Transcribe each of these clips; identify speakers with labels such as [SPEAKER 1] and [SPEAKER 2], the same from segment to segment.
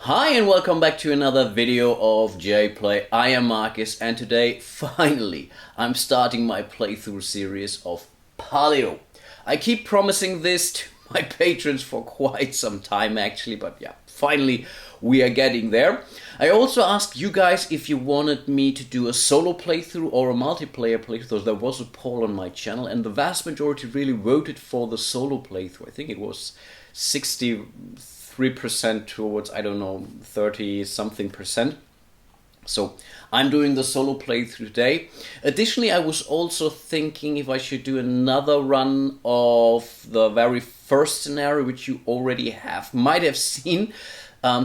[SPEAKER 1] Hi and welcome back to another video of jPlay. I am Marcus and today, finally, I'm starting my playthrough series of Paleo. I keep promising this to my patrons for quite some time actually, but yeah, finally we are getting there. I also asked you guys if you wanted me to do a solo playthrough or a multiplayer playthrough. There was a poll on my channel and the vast majority really voted for the solo playthrough. I think it was 63% towards, I don't know, 30 something percent. So I'm doing the solo playthrough today. Additionally, I was also thinking if I should do another run of the very first scenario, which you already might have seen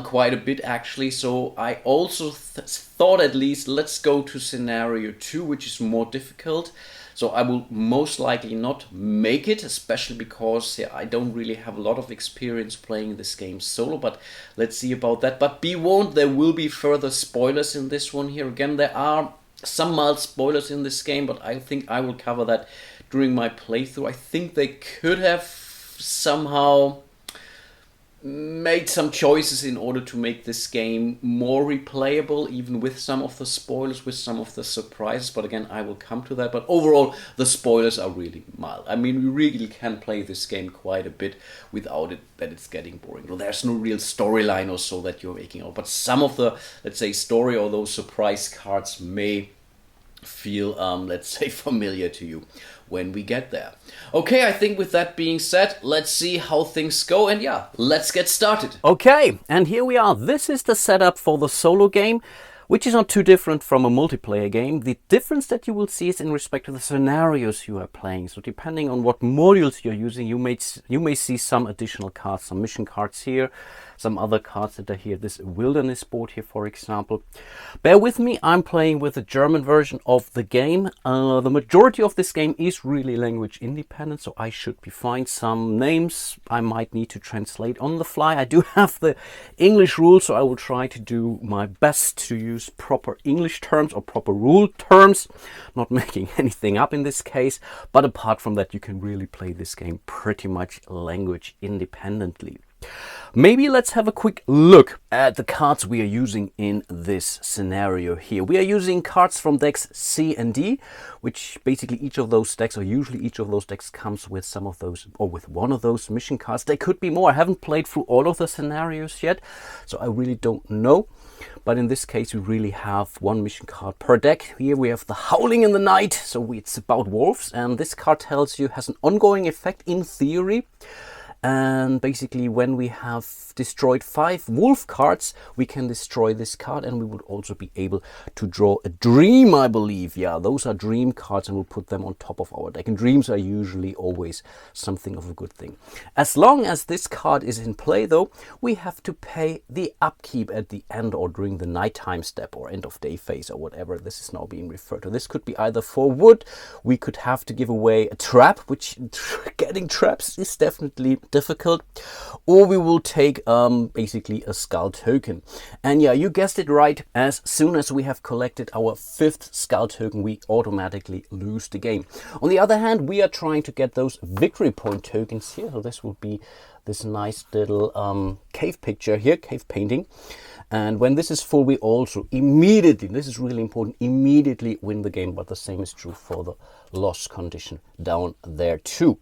[SPEAKER 1] quite a bit actually. So I also thought at least let's go to scenario 2, which is more difficult. So I will most likely not make it, especially because I don't really have a lot of experience playing this game solo, but let's see about that. But be warned, there will be further spoilers in this one here. Again, there are some mild spoilers in this game, but I think I will cover that during my playthrough. I think they could have somehow made some choices in order to make this game more replayable, even with some of the spoilers, with some of the surprises, but again I will come to that. But overall the spoilers are really mild. I mean, we really can play this game quite a bit without it's getting boring. Well, there's no real storyline or so that you're making out, but some of the, let's say, story or those surprise cards may feel let's say familiar to you when we get there. Okay, I think with that being said, let's see how things go, and yeah, let's get started.
[SPEAKER 2] Okay, and here we are. This is the setup for the solo game, which is not too different from a multiplayer game. The difference that you will see is in respect to the scenarios you are playing. So depending on what modules you're using, you may see some additional cards, some mission cards here, some other cards that are here, this wilderness board here, for example. Bear with me, I'm playing with the German version of the game. The majority of this game is really language independent, so I should be fine. Some names I might need to translate on the fly. I do have the English rules, so I will try to do my best to use proper English terms or proper rule terms, not making anything up in this case. But apart from that, you can really play this game pretty much language independently. Maybe let's have a quick look at the cards we are using in this scenario here. We are using cards from decks C and D, which basically each of those decks, or usually each of those decks, comes with some of those, or with one of those mission cards. There could be more. I haven't played through all of the scenarios yet, so I really don't know. But in this case, we really have one mission card per deck. Here we have the Howling in the Night, so it's about wolves, and this card tells you has an ongoing effect in theory. And basically when we have destroyed 5 wolf cards, we can destroy this card, and we would also be able to draw a dream, I believe. Yeah, those are dream cards, and we'll put them on top of our deck. And dreams are usually always something of a good thing. As long as this card is in play though, we have to pay the upkeep at the end or during the nighttime step or end of day phase or whatever this is now being referred to. This could be either for wood, we could have to give away a trap, which getting traps is definitely difficult, or we will take basically a skull token. And yeah, you guessed it right, as soon as we have collected our 5th skull token, we automatically lose the game. On the other hand, we are trying to get those victory point tokens here. So this would be this nice little cave picture here, cave painting. And when this is full, we also immediately, this is really important, immediately win the game. But the same is true for the loss condition down there too.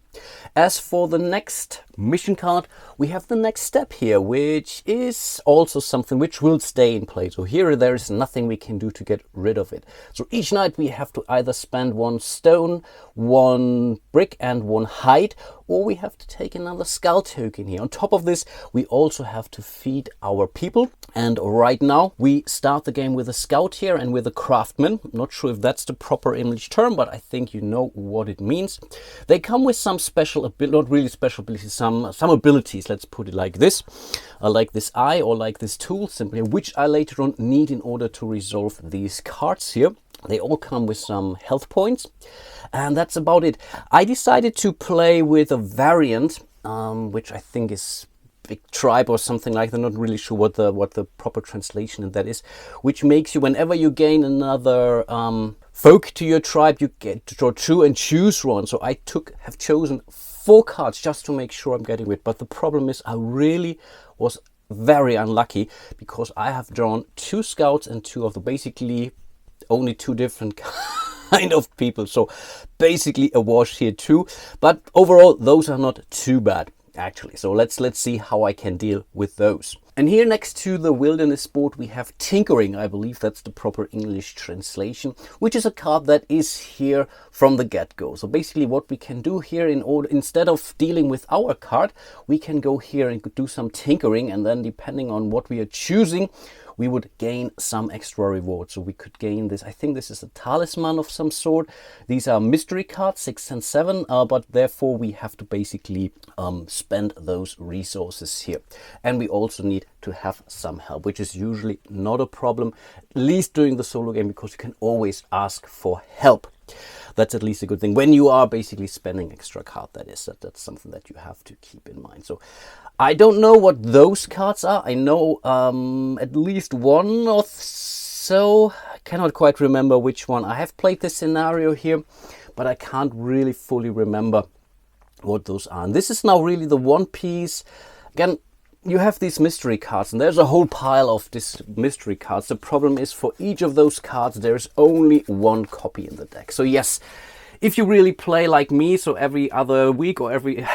[SPEAKER 2] As for the next mission card, we have the next step here, which is also something which will stay in play. So here there is nothing we can do to get rid of it. So each night we have to either spend 1 stone, 1 brick and 1 hide, or we have to take another skull token here. On top of this, we also have to feed our people. And right now we start the game with a scout here and with a craftsman. I'm not sure if that's the proper English term, but I think you know what it means. They come with some special abilities, not really special abilities, some abilities, let's put it like this. Like this eye or like this tool simply, which I later on need in order to resolve these cards here. They all come with some health points, and that's about it. I decided to play with a variant, which I think is Big Tribe or something like that. I'm not really sure what the proper translation of that is, which makes you, whenever you gain another folk to your tribe, you get to draw 2 and choose one. So I have chosen 4 cards just to make sure I'm getting rid. But the problem is I really was very unlucky because I have drawn 2 scouts and 2 of the basically only 2 different kind of people. So basically a wash here too. But overall, those are not too bad actually. So let's see how I can deal with those. And here next to the wilderness board we have tinkering. I believe that's the proper English translation, which is a card that is here from the get-go. So basically what we can do here, in order, instead of dealing with our card, we can go here and do some tinkering, and then depending on what we are choosing, we would gain some extra reward. So we could gain this, I think this is a talisman of some sort. These are mystery cards, 6 and 7, but therefore we have to basically spend those resources here. And we also need to have some help, which is usually not a problem, at least during the solo game, because you can always ask for help. That's at least a good thing when you are basically spending extra card. That's something that you have to keep in mind. So I don't know what those cards are. I know at least one or so. I cannot quite remember which one. I have played this scenario here, but I can't really fully remember what those are. And this is now really the one piece. Again, you have these mystery cards, and there's a whole pile of these mystery cards. The problem is for each of those cards, there's only one copy in the deck. So yes, if you really play like me, so every other week or every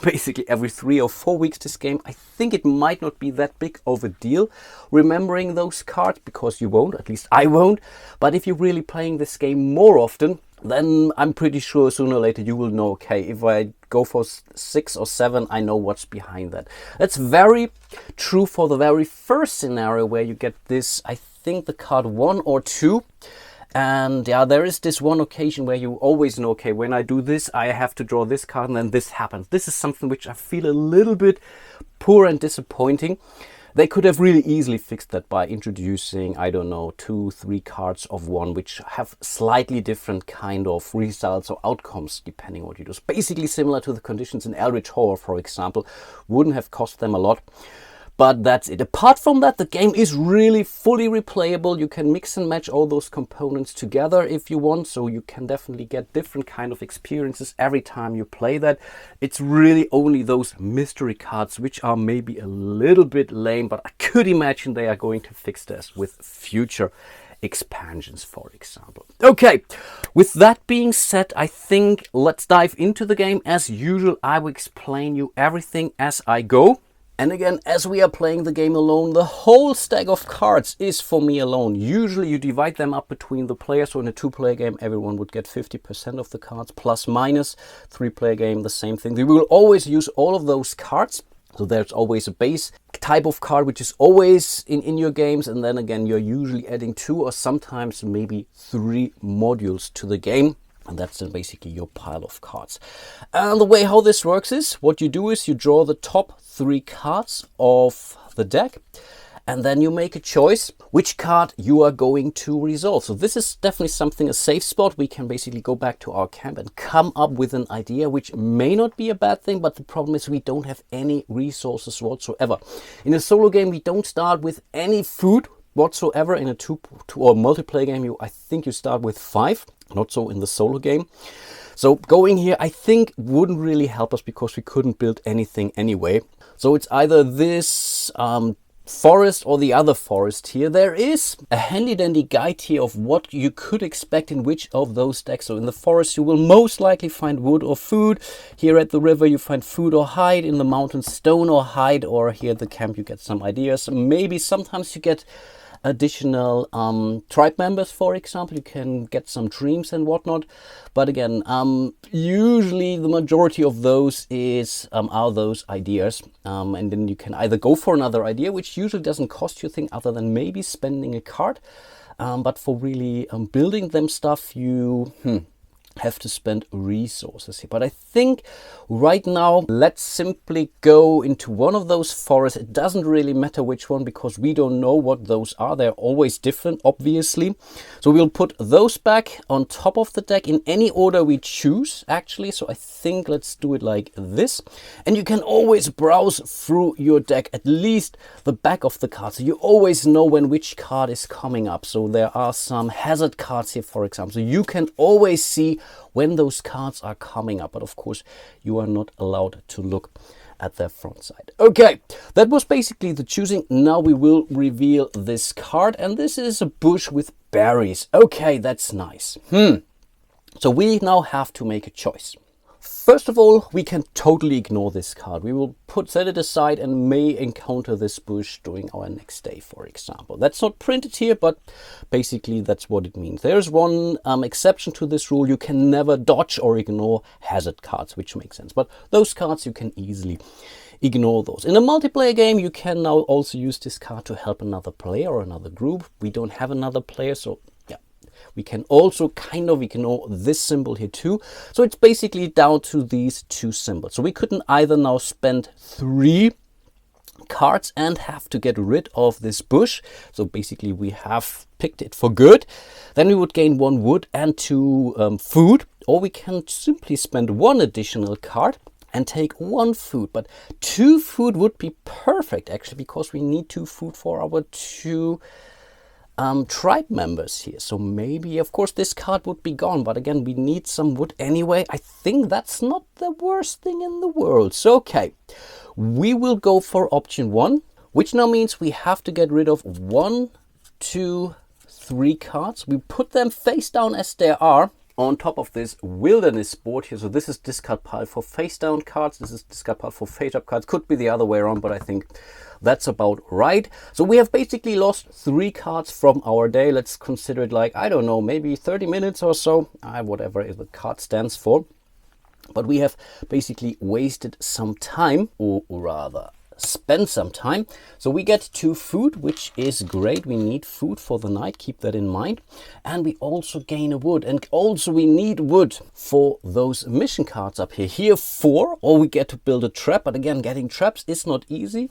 [SPEAKER 2] basically every 3 or 4 weeks this game, I think it might not be that big of a deal remembering those cards, because you won't, at least I won't. But if you're really playing this game more often, then I'm pretty sure sooner or later you will know, okay, if I go for 6 or 7, I know what's behind that. That's very true for the very first scenario where you get this, I think the card 1 or 2. And yeah, there is this one occasion where you always know, okay, when I do this, I have to draw this card, and then this happens. This is something which I feel a little bit poor and disappointing. They could have really easily fixed that by introducing, I don't know, 2, 3 cards of one, which have slightly different kind of results or outcomes depending on what you do. So basically similar to the conditions in Eldritch Horror, for example, wouldn't have cost them a lot. But that's it. Apart from that, the game is really fully replayable. You can mix and match all those components together if you want. So you can definitely get different kind of experiences every time you play that. It's really only those mystery cards which are maybe a little bit lame, but I could imagine they are going to fix this with future expansions, for example. Okay, with that being said, I think let's dive into the game. As usual, I will explain you everything as I go. And again, as we are playing the game alone, the whole stack of cards is for me alone. Usually you divide them up between the players. So in a 2-player game, everyone would get 50% of the cards, plus minus. 3-player game, the same thing. We will always use all of those cards. So there's always a base type of card, which is always in your games. And then again, you're usually adding 2 or sometimes maybe 3 modules to the game. And that's then basically your pile of cards. And the way how this works is, what you do is you draw the top 3 cards of the deck, and then you make a choice which card you are going to resolve. So this is definitely something, a safe spot. We can basically go back to our camp and come up with an idea, which may not be a bad thing, but the problem is we don't have any resources whatsoever. In a solo game, we don't start with any food whatsoever. In a 2 or multiplayer game, I think you start with 5. Not so in the solo game. So going here, I think wouldn't really help us because we couldn't build anything anyway. So it's either this forest or the other forest here. There is a handy dandy guide here of what you could expect in which of those decks. So in the forest, you will most likely find wood or food. Here at the river, you find food or hide. In the mountains, stone or hide. Or here at the camp, you get some ideas. Maybe sometimes you get additional tribe members, for example. You can get some dreams and whatnot, but again, usually the majority of those are those ideas, and then you can either go for another idea, which usually doesn't cost you a thing other than maybe spending a card, but for really building them stuff, you have to spend resources here. But I think right now, let's simply go into one of those forests. It doesn't really matter which one because we don't know what those are. They're always different, obviously. So we'll put those back on top of the deck in any order we choose, actually. So I think let's do it like this. And you can always browse through your deck, at least the back of the card. So you always know when which card is coming up. So there are some hazard cards here, for example. So you can always see when those cards are coming up, but of course you are not allowed to look at their front side. Okay, that was basically the choosing. Now we will reveal this card, and this is a bush with berries. Okay, that's nice. So we now have to make a choice. First of all, we can totally ignore this card. We will set it aside and may encounter this bush during our next day, for example. That's not printed here, but basically that's what it means. There's one exception to this rule. You can never dodge or ignore hazard cards, which makes sense. But those cards, you can easily ignore those. In a multiplayer game, you can now also use this card to help another player or another group. We don't have another player, so we can also kind of ignore this symbol here too. So it's basically down to these two symbols. So we couldn't either now spend 3 cards and have to get rid of this bush. So basically we have picked it for good. Then we would gain 1 wood and 2 food. Or we can simply spend 1 additional card and take 1 food. But 2 food would be perfect actually, because we need 2 food for our 2 tribe members here. So maybe, of course, this card would be gone, but again, we need some wood anyway. I think that's not the worst thing in the world. So, okay, we will go for option 1, which now means we have to get rid of 1, 2, 3 cards. We put them face down as they are on top of this wilderness board here. So this is discard pile for face down cards. This is discard pile for face up cards. Could be the other way around, but I think that's about right. So we have basically lost 3 cards from our day. Let's consider it like, I don't know, maybe 30 minutes or so, whatever the card stands for. But we have basically wasted some time, or rather spend some time. So we get 2 food, which is great. We need food for the night, keep that in mind. And we also gain a wood, and also we need wood for those mission cards up here. Here 4, or we get to build a trap, but again, getting traps is not easy.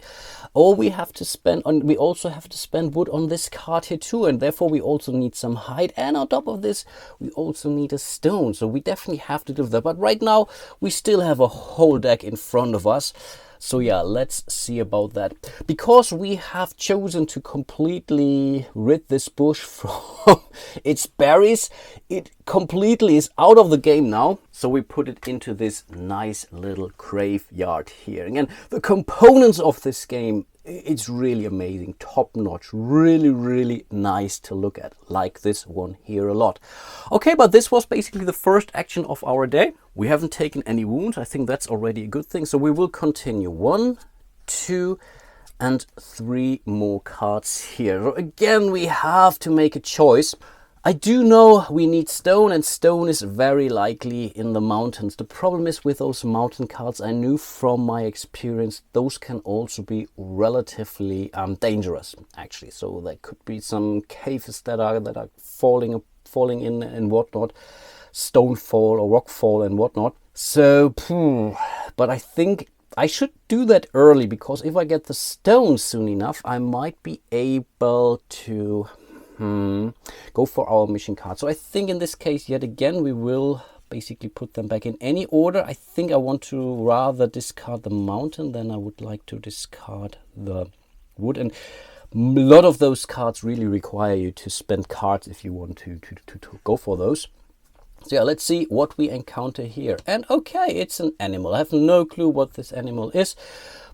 [SPEAKER 2] Or we have to spend on, we also have to spend wood on this card here too, and therefore we also need some hide. And on top of this, we also need a stone. So we definitely have to do that. But right now, we still have a whole deck in front of us. So yeah, let's see about that. Because we have chosen to completely rid this bush from its berries, it completely is out of the game now. So we put it into this nice little graveyard here. Again, the components of this game, it's really amazing, top notch, really, really nice to look at, like this one here a lot. Okay, but this was basically the first action of our day. We haven't taken any wounds. I think that's already a good thing. So we will continue. 1, 2, and 3 more cards here. So again, we have to make a choice. I do know we need stone, and stone is very likely in the mountains. The problem is with those mountain cards, I knew from my experience, those can also be relatively dangerous, actually. So there could be some caves that are falling in and whatnot, stone fall or rock fall and whatnot. So, but I think I should do that early, because if I get the stone soon enough, I might be able to go for our mission card. So I think in this case, yet again, we will basically put them back in any order. I think I want to rather discard the mountain than I would like to discard the wood. And a lot of those cards really require you to spend cards if you want to go for those. So yeah, let's see what we encounter here. And okay, it's an animal. I have no clue what this animal is,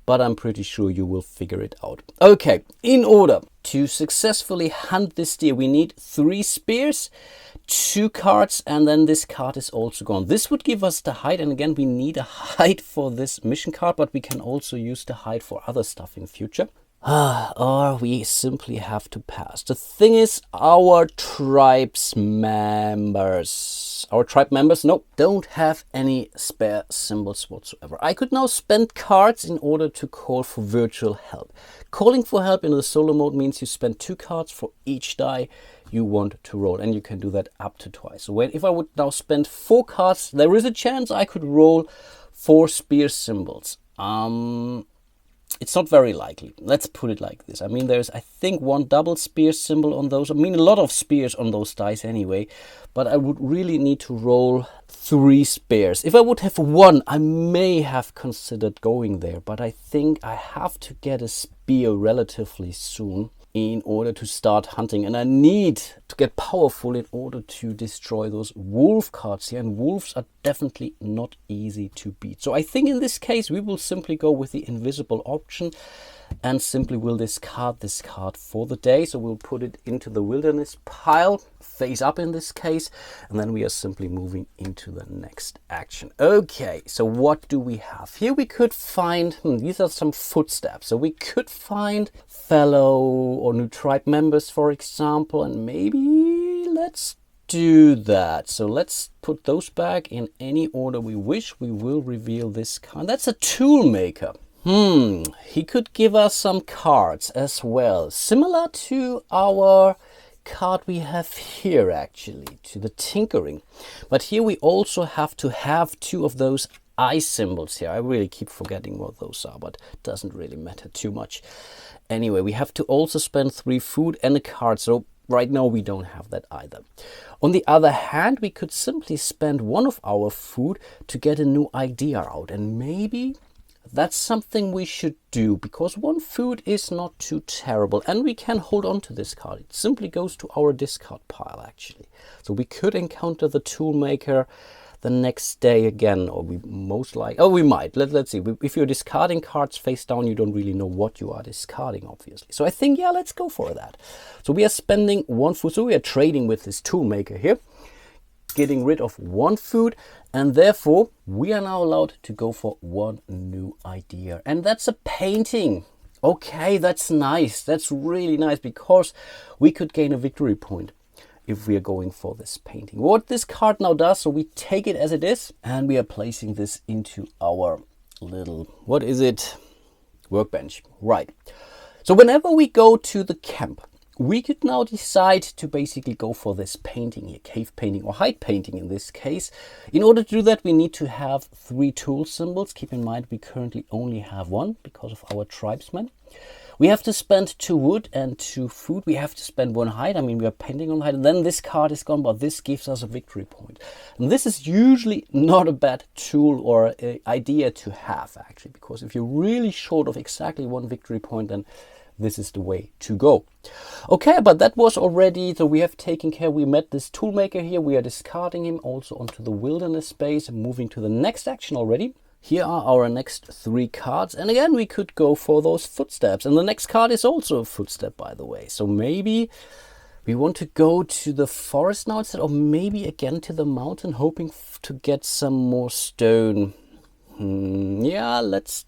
[SPEAKER 2] but I'm pretty sure you will figure it out. Okay, in order to successfully hunt this deer, we need 3 spears, 2 cards, and then this card is also gone. This would give us the hide, and again, we need a hide for this mission card, but we can also use the hide for other stuff in future. Or we simply have to pass. The thing is, our tribe members don't have any spare symbols whatsoever. I could now spend cards in order to call for virtual help. Calling for help in the solo mode means you spend 2 cards for each die you want to roll, and you can do that up to twice. So if I would now spend 4 cards, there is a chance I could roll 4 spear symbols. It's not very likely. Let's put it like this. I mean, there's, I think, 1 double spear symbol on those. I mean, a lot of spears on those dice anyway. But I would really need to roll 3 spears. If I would have 1, I may have considered going there. But I think I have to get a spear relatively soon. in order to start hunting, and I need to get powerful in order to destroy those wolf cards here, and wolves are definitely not easy to beat. So I think in this case we will simply go with the invisible option and simply will discard this card for the day. So we'll put it into the wilderness pile, face up in this case, and then we are simply moving into the next action. Okay, so what do we have here? We could find these are some footsteps, so we could find fellow or new tribe members, for example, and maybe let's do that. So let's put those back in any order we wish. We will reveal this card. That's a tool maker. He could give us some cards as well, similar to our card we have here, actually, to the tinkering. But here we also have to have 2 of those eye symbols here. I really keep forgetting what those are, but it doesn't really matter too much. Anyway, we have to also spend 3 food and a card, so right now we don't have that either. On the other hand, we could simply spend 1 of our food to get a new idea out, and maybe that's something we should do, because 1 food is not too terrible and we can hold on to this card. It simply goes to our discard pile, actually. So we could encounter the tool maker the next day again, or we most likely, oh, we might. Let's see. If you're discarding cards face down, you don't really know what you are discarding, obviously. So I think, yeah, let's go for that. So we are spending 1 food. So we are trading with this tool maker here, getting rid of 1 food, and therefore we are now allowed to go for 1 new idea, and that's a painting. Okay, that's nice. That's really nice, because we could gain a victory point if we are going for this painting. What this card now does, so we take it as it is and we are placing this into our little, what is it, workbench, right? So whenever we go to the camp, we could now decide to basically go for this painting here, cave painting or hide painting in this case. In order to do that, we need to have 3 tool symbols. Keep in mind we currently only have 1 because of our tribesmen. We have to spend 2 wood and 2 food. We have to spend 1 hide. I mean, we are painting on hide, and then this card is gone, but this gives us a victory point. And this is usually not a bad tool or idea to have, actually, because if you're really short of exactly 1 victory point, then this is the way to go. Okay, but that was already, so we have taken care, we met this tool maker here, we are discarding him also onto the wilderness space and moving to the next action already. Here are our next 3 cards, and again we could go for those footsteps, and the next card is also a footstep, by the way. So maybe we want to go to the forest now instead, or maybe again to the mountain, hoping to get some more stone. Yeah, let's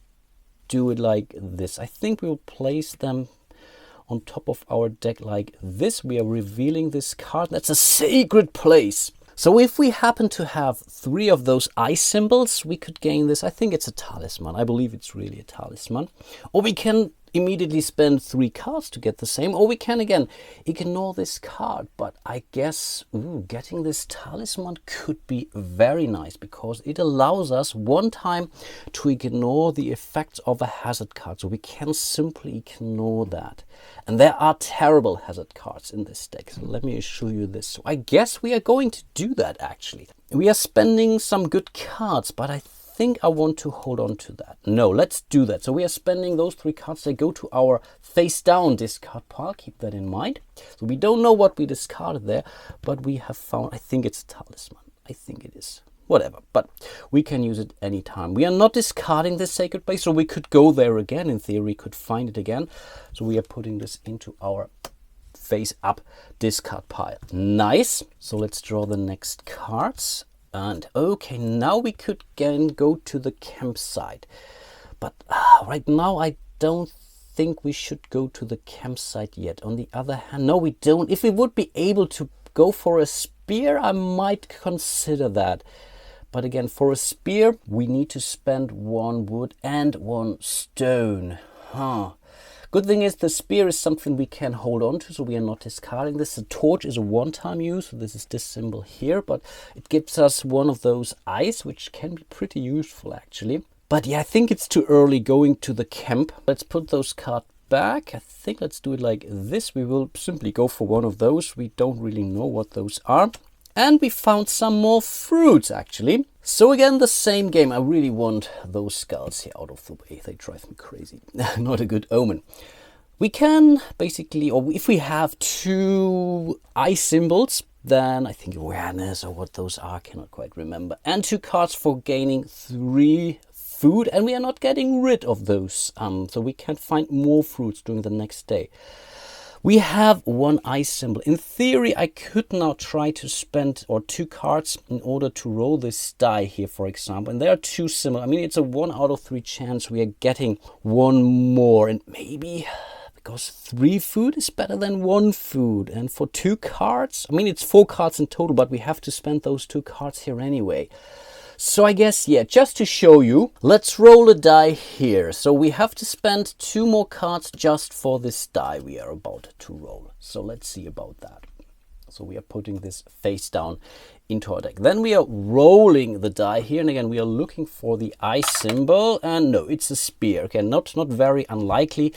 [SPEAKER 2] do it like this. I think we'll place them on top of our deck like this. We are revealing this card. That's a sacred place. So if we happen to have 3 of those eye symbols, we could gain this. I think it's a talisman. I believe it's really a talisman. Or we can immediately spend 3 cards to get the same, or we can again ignore this card. But I guess getting this talisman could be very nice, because it allows us 1 time to ignore the effects of a hazard card. So we can simply ignore that. And there are terrible hazard cards in this deck. So let me show you this. So I guess we are going to do that, actually. We are spending some good cards, but I think I want to hold on to that. No, let's do that. So we are spending those 3 cards. They go to our face down discard pile. Keep that in mind. So we don't know what we discarded there, but we have found, I think it's a talisman. I think it is. Whatever, but we can use it anytime. We are not discarding this sacred place, so we could go there again. In theory, could find it again. So we are putting this into our face up discard pile. Nice. So let's draw the next cards. And okay, now we could again go to the campsite. But right now I don't think we should go to the campsite yet. On the other hand, no, we don't. If we would be able to go for a spear, I might consider that. But again, for a spear, we need to spend 1 wood and 1 stone. Good thing is the spear is something we can hold on to, so we are not discarding this. The torch is a 1-time use, so this is this symbol here, but it gives us 1 of those eyes, which can be pretty useful, actually. But yeah, I think it's too early going to the camp. Let's put those cards back. I think let's do it like this. We will simply go for 1 of those. We don't really know what those are. And we found some more fruits, actually. So again, the same game. I really want those skulls here out of the way. They drive me crazy. Not a good omen. We can basically, or if we have 2 eye symbols, then I think awareness or what those are, I cannot quite remember. And 2 cards for gaining 3 food, and we are not getting rid of those. So we can find more fruits during the next day. We have 1 eye symbol. In theory, I could now try to spend 2 cards in order to roll this die here, for example. And they are 2 similar. I mean, it's a 1 out of 3 chance we are getting 1 more. And maybe because 3 food is better than 1 food. And for 2 cards, I mean, it's 4 cards in total, but we have to spend those 2 cards here anyway. So I guess, yeah, just to show you, let's roll a die here. So we have to spend 2 more cards just for this die we are about to roll. So let's see about that. So we are putting this face down into our deck. Then we are rolling the die here. And again, we are looking for the eye symbol. And no, it's a spear. Okay, not very unlikely.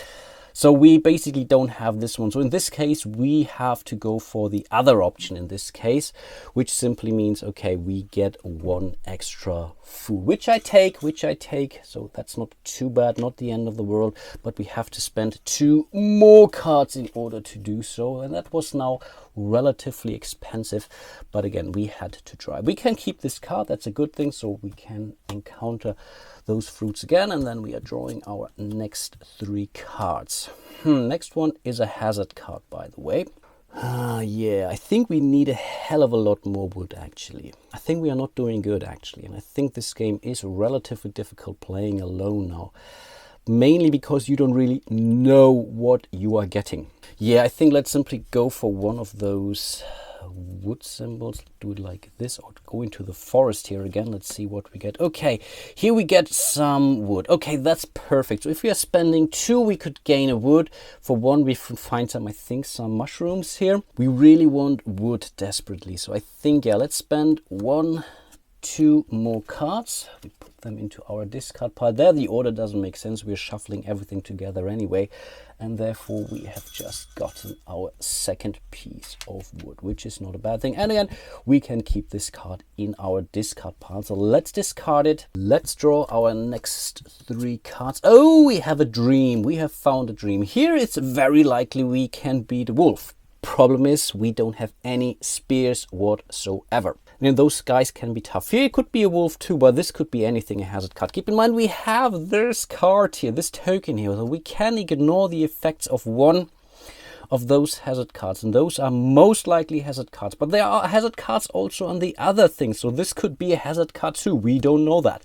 [SPEAKER 2] So we basically don't have this one. So in this case, we have to go for the other option in this case, which simply means, okay, we get 1 extra food, which I take. So that's not too bad, not the end of the world, but we have to spend 2 more cards in order to do so. And that was now relatively expensive, but again, we had to try. We can keep this card, that's a good thing, so we can encounter those fruits again, and then we are drawing our next 3 cards. Next one is a hazard card, by the way. Yeah, I think we need a hell of a lot more wood, actually. I think we are not doing good, actually, and I think this game is relatively difficult playing alone now. Mainly because you don't really know what you are getting. Yeah, I think let's simply go for one of those wood symbols. Do it like this, or go into the forest here again. Let's see what we get. Okay, here we get some wood. Okay, that's perfect. So if we are spending 2, we could gain a wood. For 1, we can find some, I think, some mushrooms here. We really want wood desperately. So I think, yeah, let's spend 1, 2 more cards. We put them into our discard pile. There the order doesn't make sense. We're shuffling everything together anyway, and therefore we have just gotten our second piece of wood, which is not a bad thing. And again, we can keep this card in our discard pile. So let's discard it. Let's draw our next 3 cards. Oh, we have a dream. We have found a dream. Here it's very likely we can beat a wolf. Problem is, we don't have any spears whatsoever. And those guys can be tough. Here it could be a wolf too, but this could be anything, a hazard card. Keep in mind, we have this card here, this token here, so we can ignore the effects of 1 of those hazard cards. And those are most likely hazard cards. But there are hazard cards also on the other things. So this could be a hazard card too. We don't know that.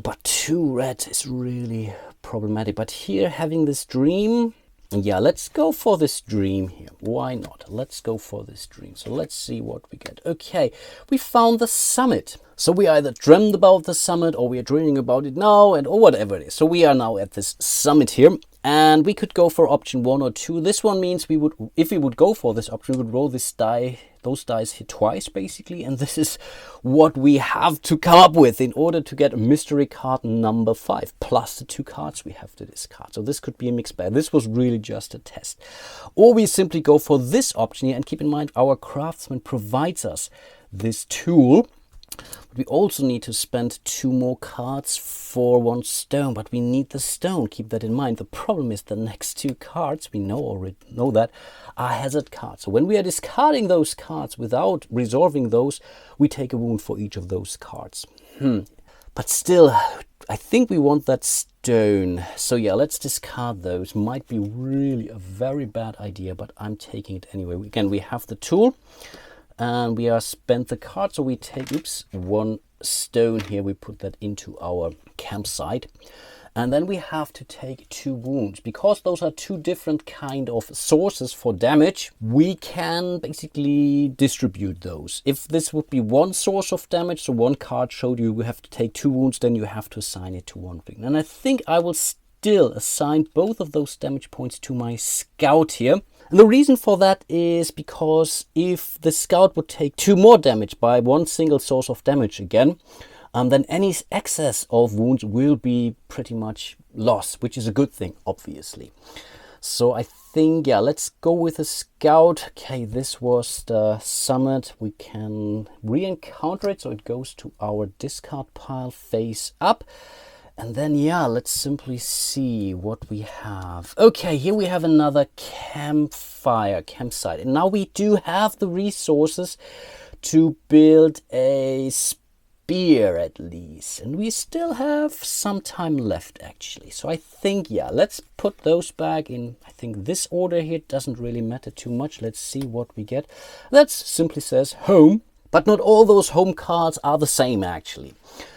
[SPEAKER 2] But 2 red is really problematic. But here, having this dream... Yeah, let's go for this dream here. Why not? Let's go for this dream. So let's see what we get. Okay, we found the summit. So we either dreamed about the summit, or we are dreaming about it now, or whatever it is. So we are now at this summit here, and we could go for option 1 or 2. This one means we would, if we would go for this option, we would roll this die, those dice here twice basically, and this is what we have to come up with in order to get mystery card number 5 plus the 2 cards we have to discard. So this could be a mixed bag. This was really just a test. Or we simply go for this option here, and keep in mind our craftsman provides us this tool. But we also need to spend 2 more cards for 1 stone, but we need the stone. Keep that in mind. The problem is the next 2 cards, we already know that, are hazard cards. So when we are discarding those cards without resolving those, we take a wound for each of those cards. But still, I think we want that stone. So yeah, let's discard those. Might be really a very bad idea, but I'm taking it anyway. Again, we have the tool. And we are spent the card, so we take 1 stone here. We put that into our campsite, and then we have to take 2 wounds. Because those are 2 different kind of sources for damage, we can basically distribute those. If this would be 1 source of damage, so 1 card showed you have to take 2 wounds, then you have to assign it to 1 thing. And I think I will still assign both of those damage points to my scout here. And the reason for that is because if the scout would take 2 more damage by 1 single source of damage again, then any excess of wounds will be pretty much lost, which is a good thing, obviously. So I think, yeah, let's go with the scout. Okay, this was the summit. We can re-encounter it, so it goes to our discard pile face up. And then, yeah, let's simply see what we have. Okay, here we have another campsite. And now we do have the resources to build a spear at least. And we still have some time left, actually. So I think, yeah, let's put those back in, I think this order here doesn't really matter too much. Let's see what we get. That simply says home. But not all those home cards are the same, actually.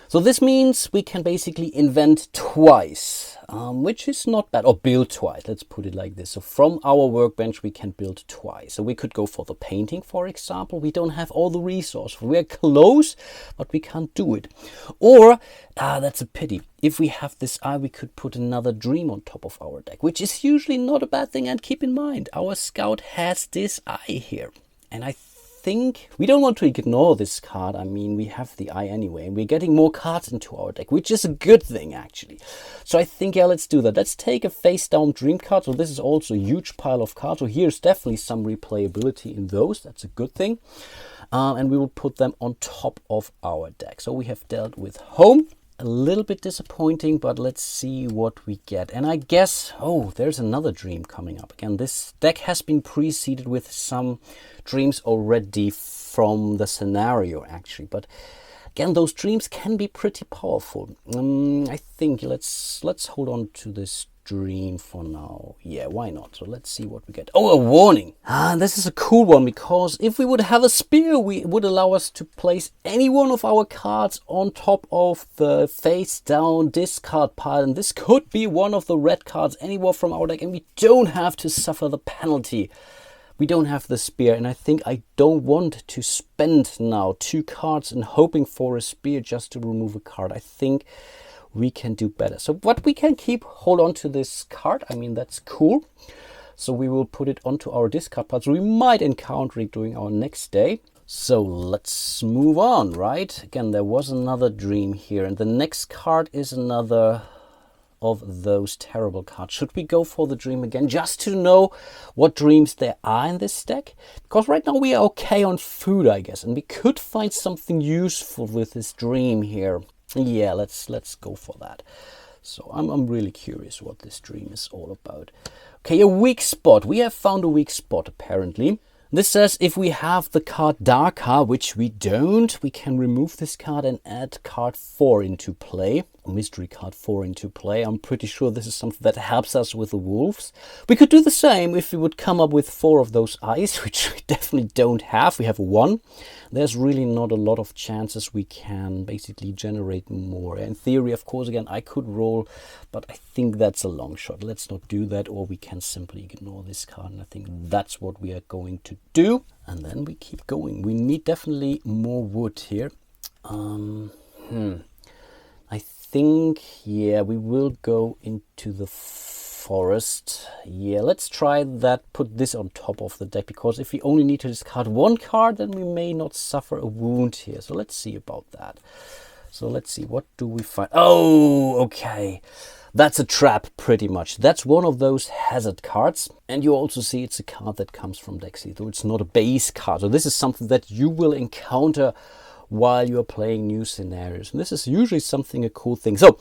[SPEAKER 2] So this means we can basically invent twice, which is not bad, or build twice, let's put it like this. So from our workbench, we can build twice. So we could go for the painting, for example. We don't have all the resources. We're close, but we can't do it. Or, that's a pity. If we have this eye, we could put another dream on top of our deck, which is usually not a bad thing. And keep in mind, our scout has this eye here. And I think we don't want to ignore this card. I mean, we have the eye anyway, and we're getting more cards into our deck, which is a good thing, actually. So I think, yeah, let's do that. Let's take a face down dream card. So this is also a huge pile of cards. So here's definitely some replayability in those. That's a good thing. And we will put them on top of our deck. So we have dealt with home. A little bit disappointing, but let's see what we get. And I guess, oh, there's another dream coming up. Again, this deck has been preceded with some dreams already from the scenario, actually. But again, those dreams can be pretty powerful. I think let's hold on to this dream for now. Yeah, why not? So let's see what we get. Oh, a warning. This is a cool one, because if we would have a spear, it would allow us to place any one of our cards on top of the face down discard pile. And this could be one of the red cards anywhere from our deck, and we don't have to suffer the penalty. We don't have the spear, and I think I don't want to spend now 2 cards and hoping for a spear just to remove a card. I think we can do better. So what we can hold on to this card. I mean, that's cool. So we will put it onto our discard pile. So we might encounter it during our next day. So let's move on, right? Again, there was another dream here, and the next card is another of those terrible cards. Should we go for the dream again just to know what dreams there are in this deck? Because right now we are okay on food, I guess, and we could find something useful with this dream here. Yeah, let's go for that. So I'm really curious what this dream is all about. Okay, a weak spot. We have found a weak spot, apparently. This says if we have the card Darker, which we don't, we can remove this card and add card 4 into play. Mystery card 4 into play. I'm pretty sure this is something that helps us with the wolves. We could do the same if we would come up with 4 of those eyes, which we definitely don't have. We have 1. There's really not a lot of chances we can basically generate more. In theory, of course, again, I could roll, but I think that's a long shot. Let's not do that, or we can simply ignore this card. And I think that's what we are going to do. And then we keep going. We need definitely more wood here. I think, yeah, we will go into the forest. Yeah, let's try that. Put this on top of the deck, because if we only need to discard 1 card, then we may not suffer a wound here. So let's see about that. So let's see, what do we find? Oh, okay. That's a trap, pretty much. That's one of those hazard cards. And you also see it's a card that comes from deck C, though it's not a base card. So this is something that you will encounter while you're playing new scenarios. And this is usually a cool thing. So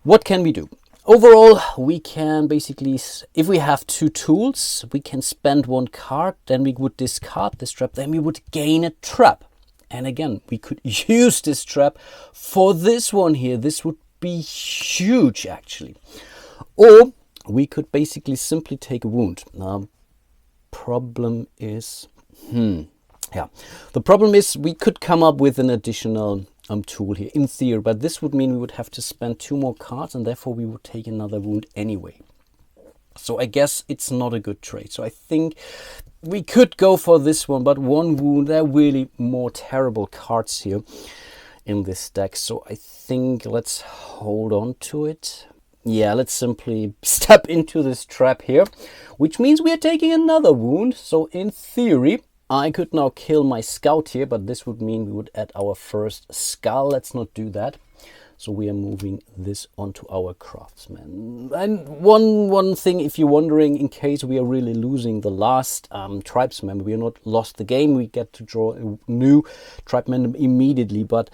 [SPEAKER 2] what can we do? Overall, we can basically, if we have 2 tools, we can spend 1 card, then we would discard this trap, then we would gain a trap. And again, we could use this trap for this one here. This would be huge, actually. Or we could basically simply take a wound. Problem is, the problem is we could come up with an additional tool here in theory, but this would mean we would have to spend 2 more cards, and therefore we would take another wound anyway. So I guess it's not a good trade. So I think we could go for this one, but 1 wound, there are really more terrible cards here in this deck. So I think let's hold on to it. Yeah, let's simply step into this trap here, which means we are taking another wound. So in theory, I could now kill my scout here, but this would mean we would add our first skull. Let's not do that. So we are moving this onto our craftsman. And one thing, if you're wondering, in case we are really losing the last tribesman, we are not lost the game. We get to draw a new tribesman immediately, but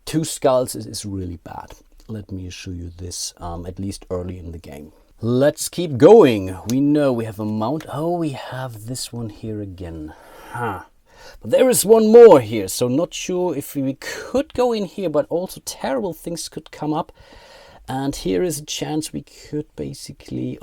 [SPEAKER 2] 2 skulls is really bad. let me show you this, at least early in the game. Let's keep going. We know we have a mount. Oh, we have this one here again. Huh. But there is one more here, so not sure if we could go in here, but also terrible things could come up. And here is a chance we could basically...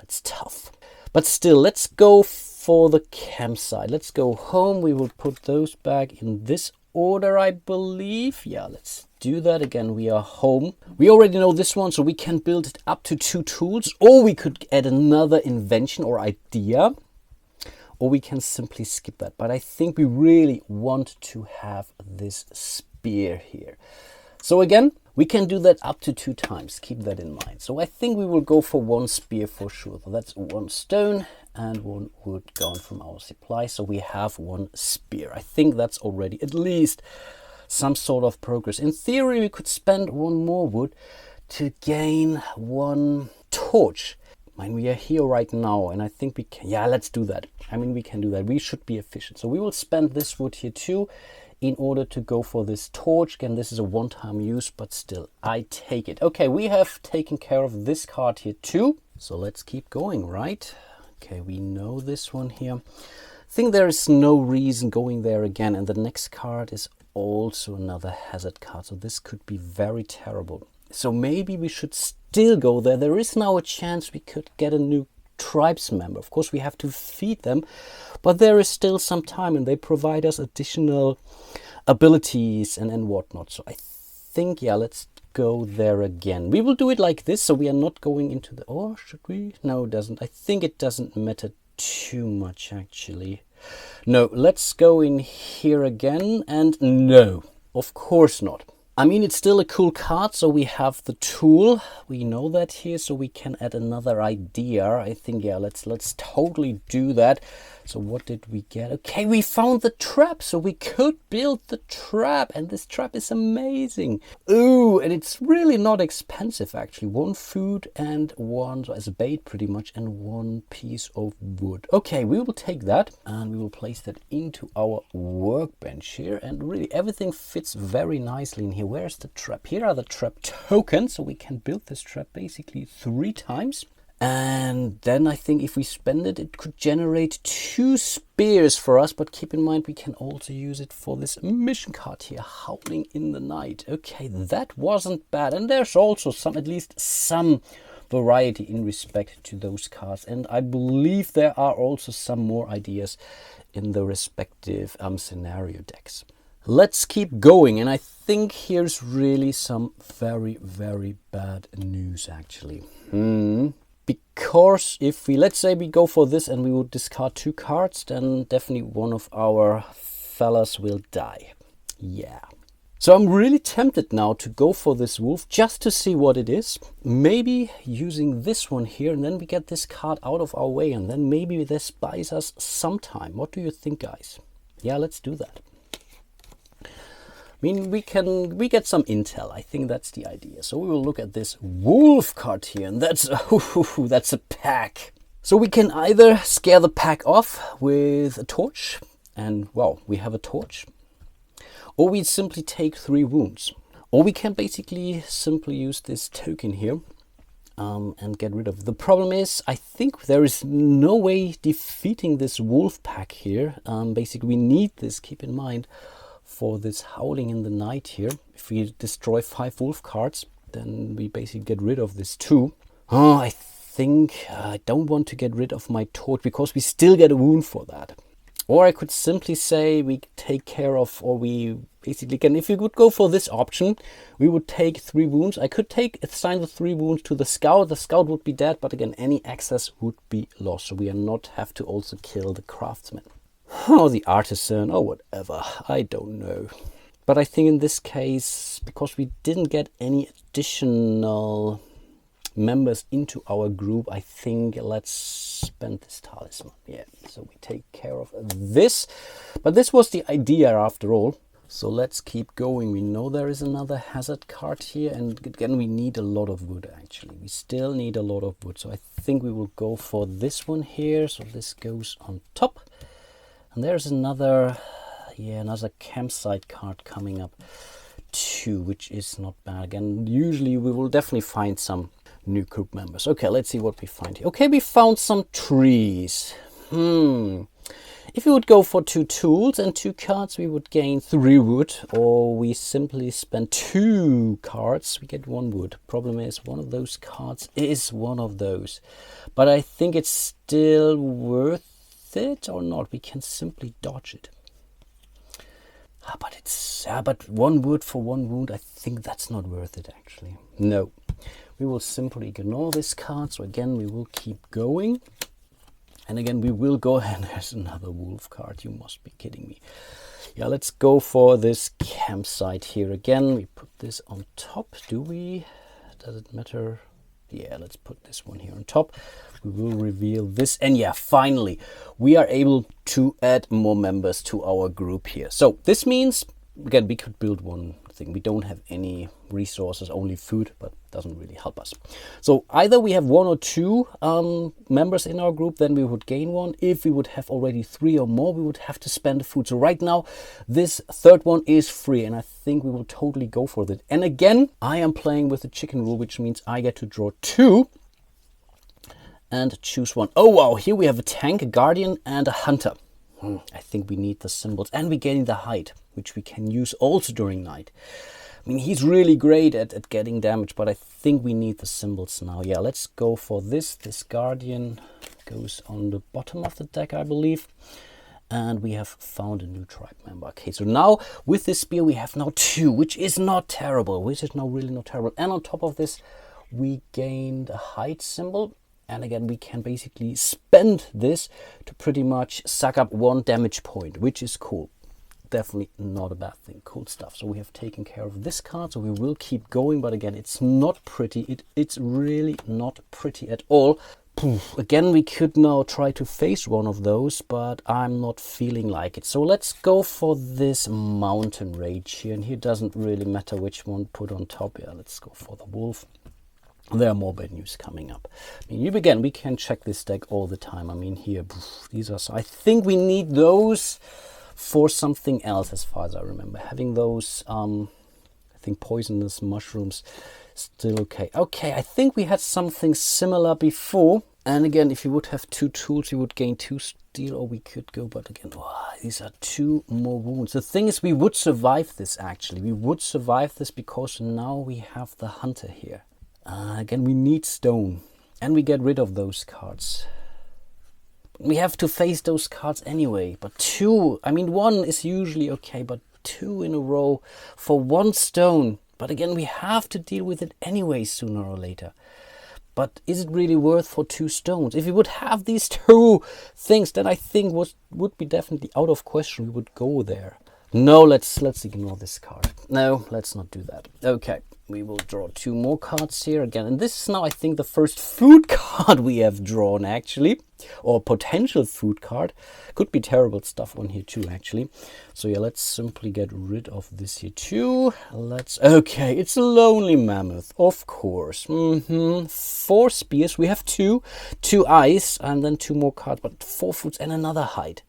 [SPEAKER 2] it's tough. But still, let's go for the campsite. Let's go home. We will put those back in this order, I believe. Yeah, let's do that again. We are home. We already know this one, so we can build it up to 2 tools. Or we could add another invention or idea. Or we can simply skip that. But I think we really want to have this spear here. So again, we can do that up to 2 times. Keep that in mind. So I think we will go for 1 spear for sure. So that's 1 stone and 1 wood gone from our supply. So we have 1 spear. I think that's already at least some sort of progress. In theory, we could spend 1 more wood to gain 1 torch. I mean, we are here right now, and I think we can... Yeah, let's do that. I mean, we can do that. We should be efficient. So we will spend this wood here too in order to go for this torch. Again, this is a one-time use, but still, I take it. Okay, we have taken care of this card here too. So let's keep going, right? Okay, we know this one here. I think there is no reason going there again. And the next card is also another hazard card. So this could be very terrible. So maybe we should still go there. There is now a chance we could get a new tribes member. Of course, we have to feed them, but there is still some time and they provide us additional abilities and whatnot. So I think, yeah, let's go there again. We will do it like this, so we are not going into the... Or should we? No, it doesn't. I think it doesn't matter too much, actually. No, let's go in here again, and no, of course not. I mean, it's still a cool card, so we have the tool. We know that here, so we can add another idea. I think, yeah, let's totally do that. So what did we get? Okay, we found the trap, so we could build the trap, and this trap is amazing. Ooh, and it's really not expensive, actually. 1 food and 1, so as a bait pretty much, and 1 piece of wood. Okay, we will take that, and we will place that into our workbench here, and really everything fits very nicely in here. Where's the trap? Here are the trap tokens, so we can build this trap basically 3 times. And then I think if we spend it, it could generate 2 spears for us. But keep in mind, we can also use it for this mission card here, Howling in the Night. Okay, that wasn't bad. And there's also at least some variety in respect to those cards. And I believe there are also some more ideas in the respective scenario decks. Let's keep going. And I think here's really some very, very bad news, actually. Because if we, let's say we go for this and we would discard 2 cards, then definitely one of our fellas will die. Yeah. So I'm really tempted now to go for this wolf just to see what it is. Maybe using this one here, and then we get this card out of our way, and then maybe this buys us some time. What do you think, guys? Yeah, let's do that. I mean, we get some intel. I think that's the idea. So we will look at this wolf card here, and that's a pack. So we can either scare the pack off with a torch, and well, we have a torch, or we simply take 3 wounds, or we can basically simply use this token here and get rid of it. The problem is, I think there is no way defeating this wolf pack here. Basically, we need this. Keep in mind, for this Howling in the Night here, if we destroy 5 wolf cards, then we basically get rid of this too. Oh, I think I don't want to get rid of my torch because we still get a wound for that. Or I could simply say we take care of, or we basically can, if we would go for this option, we would take 3 wounds. I could assign the 3 wounds to the scout. The scout would be dead, but again, any access would be lost. So we are not have to also kill the craftsman. Or the artisan, or whatever, I don't know. But I think in this case, because we didn't get any additional members into our group, I think let's spend this talisman. Yeah, so we take care of this. But this was the idea after all. So let's keep going. We know there is another hazard card here, and again we need a lot of wood actually. We still need a lot of wood. So I think we will go for this one here. So this goes on top. And there's another campsite card coming up 2, which is not bad. Again, usually we will definitely find some new group members. Okay, let's see what we find here. Okay, we found some trees. If we would go for 2 tools and 2 cards, we would gain 3 wood, or we simply spend 2 cards, we get 1 wood. Problem is, one of those cards is one of those. But I think it's still worth it or not. We can simply dodge it. But 1 wood for 1 wound, I think that's not worth it actually. No. We will simply ignore this card. So again, we will keep going. And again, we will go, and there's another wolf card. You must be kidding me. Yeah, let's go for this campsite here again. We put this on top. Do we? Does it matter? Yeah, let's put this one here on top. We will reveal this. And yeah, finally, we are able to add more members to our group here. So this means, again, we could build one thing. We don't have any resources, only food, but doesn't really help us. So either we have 1 or 2 members in our group, then we would gain 1. If we would have already 3 or more, we would have to spend the food. So right now, this 3rd one is free, and I think we will totally go for that. And again, I am playing with the chicken rule, which means I get to draw 2 and choose 1. Oh wow, here we have a tank, a guardian, and a hunter. I think we need the symbols, and we're getting the hide, which we can use also during night. I mean, he's really great at getting damage, but I think we need the symbols now. Yeah, let's go for this. This guardian goes on the bottom of the deck, I believe. And we have found a new tribe member. Okay, so now with this spear, we have now 2, which is not terrible, which is now really not terrible. And on top of this, we gained a hide symbol. And again, we can basically spend this to pretty much suck up 1 damage point, which is cool. Definitely not a bad thing. Cool stuff. So we have taken care of this card, so we will keep going. But again, it's not pretty. It's really not pretty at all. Again, we could now try to face one of those, but I'm not feeling like it. So let's go for this mountain rage here. And here doesn't really matter which one put on top. Yeah, let's go for the wolf. There are more bad news coming up. I mean, again, we can check this deck all the time. I mean, here, these are. I think we need those for something else, as far as I remember. Having those, I think, poisonous mushrooms, still okay. Okay, I think we had something similar before. And again, if you would have 2 tools, you would gain 2 steel, or we could go. But again, these are 2 more wounds. The thing is, we would survive this, actually. We would survive this because now we have the hunter here. Again, we need stone, and we get rid of those cards. We have to face those cards anyway, but 2, I mean, 1 is usually okay, but 2 in a row for 1 stone. But again, we have to deal with it anyway, sooner or later. But is it really worth for 2 stones? If we would have these 2 things, then I think would be definitely out of question. We would go there. No, let's ignore this card. No, let's not do that. Okay, we will draw 2 more cards here again. And this is now, I think, the first food card we have drawn, actually. Or potential food card. Could be terrible stuff on here too, actually. So yeah, let's simply get rid of this here too. Okay, it's a lonely mammoth, of course. 4 spears. We have 2 eyes, and then 2 more cards, but 4 foods and another hide.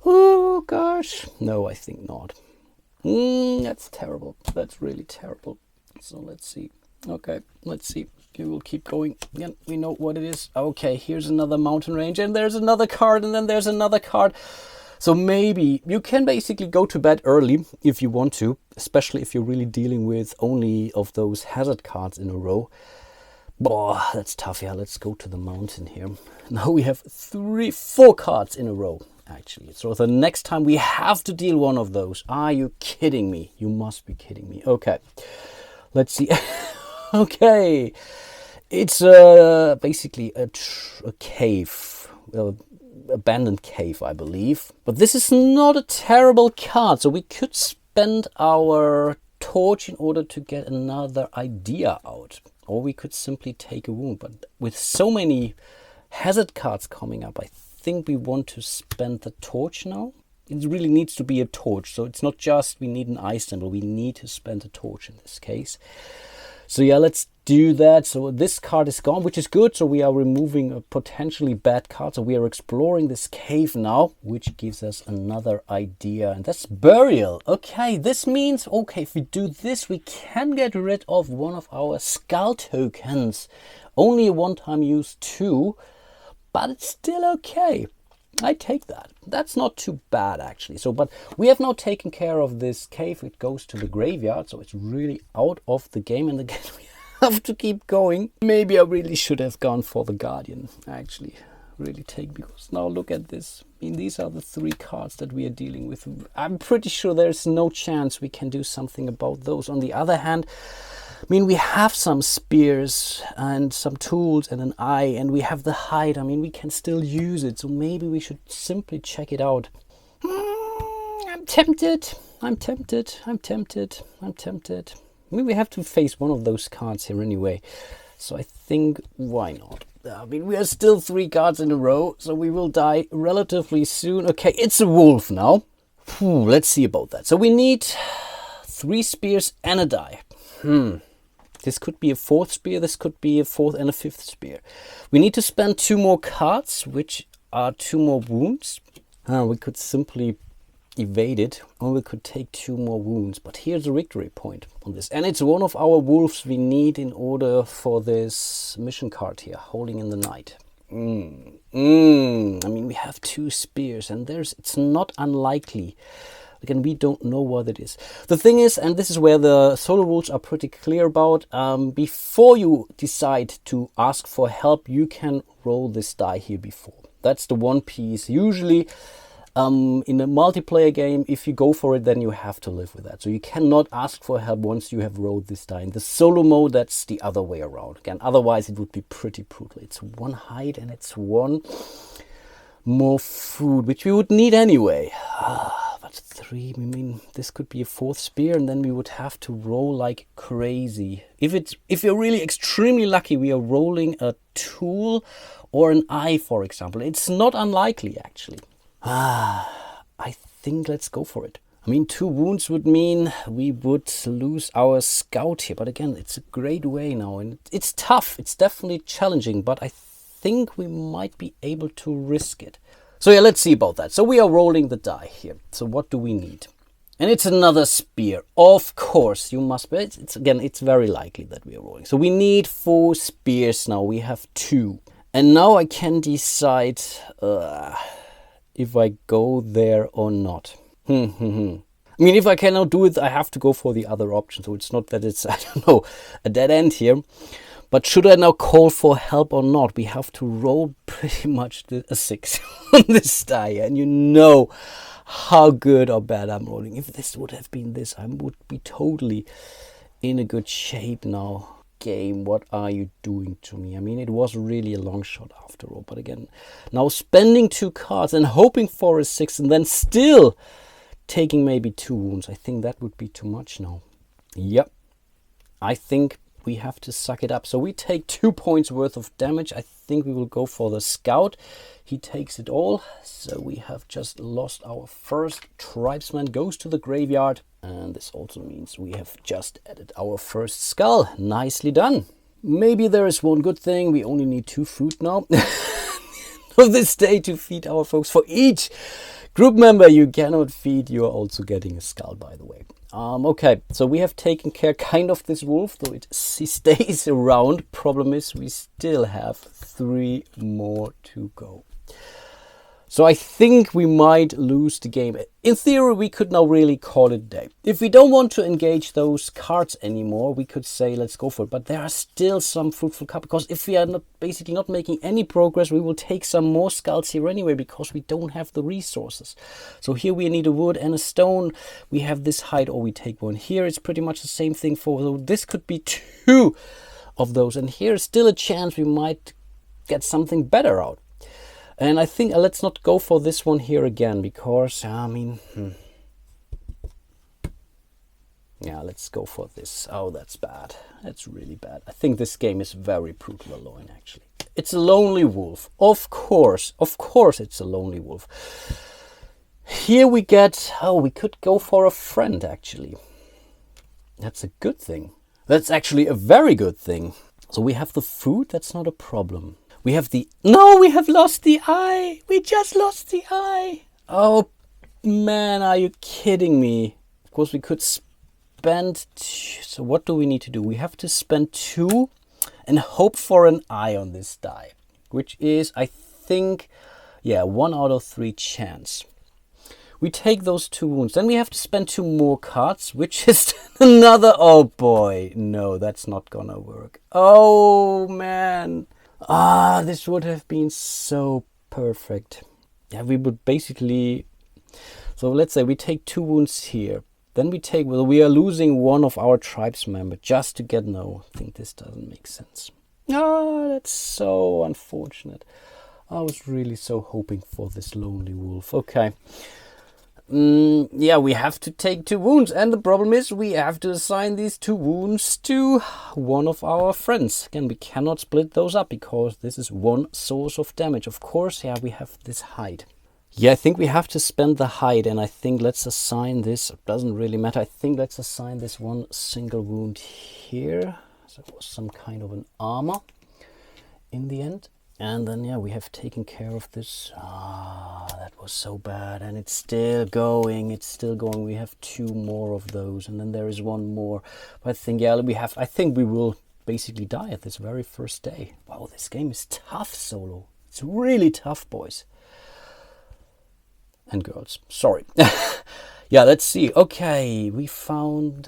[SPEAKER 2] Oh gosh, no, I think not. That's terrible. That's really terrible. So let's see. Okay, let's see. We will keep going. Again, we know what it is. Okay, here's another mountain range, and there's another card, and then there's another card. So maybe you can basically go to bed early if you want to, especially if you're really dealing with only of those hazard cards in a row. Boah, that's tough. Yeah, let's go to the mountain here. Now we have 4 cards in a row, actually. So the next time we have to deal one of those. Are you kidding me? You must be kidding me. Okay, let's see. Okay, it's basically a cave, abandoned cave, I believe. But this is not a terrible card, so we could spend our torch in order to get another idea out. Or we could simply take a wound. But with so many hazard cards coming up, I think we want to spend the torch now. It really needs to be a torch, so it's not just we need an ice symbol, we need to spend a torch in this case. So yeah, let's do that. So this card is gone, which is good. So we are removing a potentially bad card. So we are exploring this cave now, which gives us another idea. And that's burial. Okay, this means, okay, if we do this, we can get rid of one of our skull tokens. Only a one-time use too, but it's still okay. I take that. That's not too bad actually. So, but we have now taken care of this cave. It goes to the graveyard, so it's really out of the game. And again, we have to keep going. Maybe I really should have gone for the Guardian. Actually, really take, because now look at this. I mean, these are the 3 cards that we are dealing with. I'm pretty sure there's no chance we can do something about those. On the other hand, I mean, we have some spears and some tools and an eye, and we have the hide. I mean, we can still use it. So maybe we should simply check it out. I'm tempted. I'm tempted. I'm tempted. I'm tempted. I mean, we have to face one of those cards here anyway. So I think, why not? I mean, we are still 3 cards in a row, so we will die relatively soon. Okay, it's a wolf now. Let's see about that. So we need 3 spears and a die. This could be a 4th spear, this could be a 4th and a 5th spear. We need to spend 2 more cards, which are 2 more wounds. We could simply evade it, or we could take 2 more wounds. But here's a victory point on this. And it's one of our wolves we need in order for this mission card here, Holding in the Night. I mean, we have 2 spears, and it's not unlikely. Again, we don't know what it is. The thing is, and this is where the solo rules are pretty clear about, before you decide to ask for help, you can roll this die here before. That's the one piece. Usually, in a multiplayer game, if you go for it, then you have to live with that. So you cannot ask for help once you have rolled this die. In the solo mode, that's the other way around. Again, otherwise it would be pretty brutal. It's 1 hide and it's 1 more food, which we would need anyway. But 3, I mean, this could be a 4th spear, and then we would have to roll like crazy. If you're really extremely lucky, we are rolling a tool or an eye, for example. It's not unlikely, actually. I think let's go for it. I mean, 2 wounds would mean we would lose our scout here. But again, it's a great way now, and it's tough. It's definitely challenging, but I think we might be able to risk it. So yeah, let's see about that. So we are rolling the die here. So what do we need? And it's another spear. Of course, you must be. It's very likely that we are rolling. So we need 4 spears now. We have 2. And now I can decide if I go there or not. I mean, if I cannot do it, I have to go for the other option. So it's not that it's, I don't know, a dead end here. But should I now call for help or not? We have to roll pretty much a 6 on this die. And you know how good or bad I'm rolling. If this would have been this, I would be totally in a good shape now. Game, what are you doing to me? I mean, it was really a long shot after all. But again, now spending 2 cards and hoping for a 6 and then still taking maybe 2 wounds. I think that would be too much now. Yep. I think we have to suck it up. So we take 2 points worth of damage. I think we will go for the scout. He takes it all. So we have just lost our first tribesman. Goes to the graveyard. And this also means we have just added our first skull. Nicely done. Maybe there is one good thing. We only need 2 food now. Of this day to feed our folks. For each group member you cannot feed, you are also getting a skull, by the way. Okay, so we have taken care kind of this wolf, though he stays around. Problem is we still have 3 more to go. So I think we might lose the game. In theory, we could now really call it a day. If we don't want to engage those cards anymore, we could say let's go for it. But there are still some fruitful cards, because if we are basically not making any progress, we will take some more skulls here anyway, because we don't have the resources. So here we need a wood and a stone. We have this hide, or we take 1 here. It's pretty much the same thing so this could be 2 of those. And here's still a chance we might get something better out. And I think let's not go for this one here again, because, I mean, yeah, let's go for this. Oh, that's bad. That's really bad. I think this game is very brutal alone, actually. It's a lonely wolf. Of course it's a lonely wolf. Here we get, we could go for a friend, actually. That's a good thing. That's actually a very good thing. So we have the food, that's not a problem. We have the... No, we have lost the eye! We just lost the eye! Oh, man, are you kidding me? Of course, we could spend... So what do we need to do? We have to spend 2 and hope for an eye on this die. Which is, I think, yeah, 1 out of 3 chance. We take those 2 wounds. Then we have to spend 2 more cards, which is another... Oh boy, no, that's not gonna work. Oh man. This would have been so perfect. Yeah, we would basically... So let's say we take 2 wounds here. Then we take... Well, we are losing one of our tribes member just to get... No, I think this doesn't make sense. That's so unfortunate. I was really so hoping for this lonely wolf. Okay. Yeah, we have to take 2 wounds, and the problem is we have to assign these 2 wounds to one of our friends. Again, we cannot split those up because this is one source of damage. Of course, yeah, we have this hide. Yeah, I think we have to spend the hide, and I think let's assign this. It doesn't really matter. I think let's assign this one single wound here. So it was some kind of an armor in the end. And then, yeah, we have taken care of this. That was so bad. And it's still going. It's still going. We have 2 more of those. And then there is 1 more. But I think, yeah, I think we will basically die at this very first day. Wow, this game is tough, Solo. It's really tough, boys. And girls. Sorry. Yeah, let's see. Okay, we found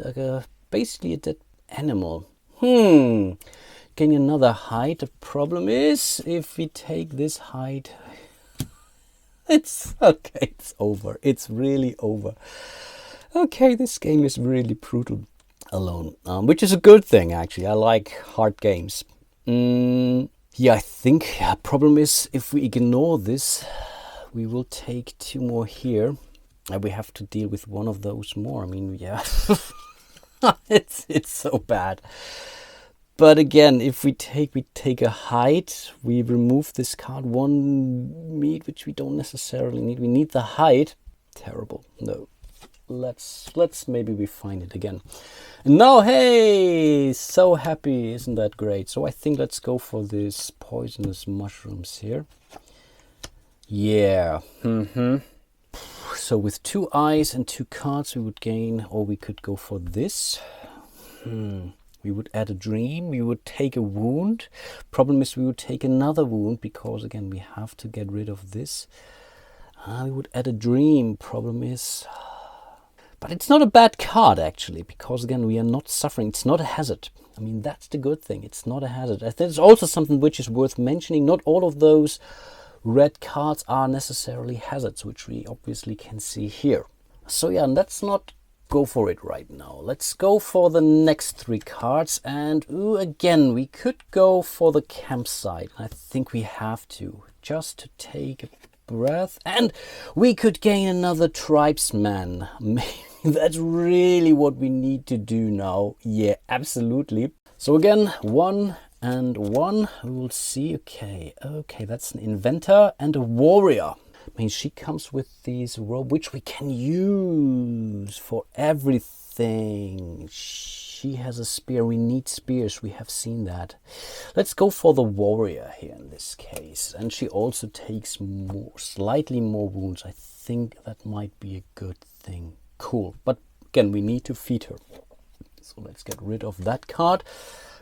[SPEAKER 2] basically a dead animal. Getting another hide. The problem is, if we take this hide, it's okay, it's over. It's really over. Okay, this game is really brutal alone, which is a good thing, actually. I like hard games. Yeah, I think problem is, if we ignore this, we will take 2 more here, and we have to deal with one of those more. I mean, yeah, it's so bad. But again, if we take a hide, we remove this card, 1 meat, which we don't necessarily need. We need the hide. Terrible. No. Let's maybe we find it again. And now, hey, so happy. Isn't that great? So I think let's go for these poisonous mushrooms here. Yeah. So with 2 eyes and 2 cards, we would gain, or we could go for this. We would add a dream, we would take a wound. Problem is we would take another wound because, again, we have to get rid of this. We would add a dream. Problem is... But it's not a bad card, actually, because, again, we are not suffering. It's not a hazard. I mean, that's the good thing. It's not a hazard. I think it's also something which is worth mentioning. Not all of those red cards are necessarily hazards, which we obviously can see here. So, yeah, let's not go for it right now. Let's go for the next 3 cards, and again, we could go for the campsite. I think we have to, just to take a breath, and we could gain another tribesman. That's really what we need to do now. Yeah, absolutely. So again, 1 and 1. We will see. Okay, that's an inventor and a warrior. I mean, she comes with these robes, which we can use for everything. She has a spear. We need spears. We have seen that. Let's go for the warrior here in this case. And she also takes slightly more wounds. I think that might be a good thing. Cool. But again, we need to feed her. So let's get rid of that card.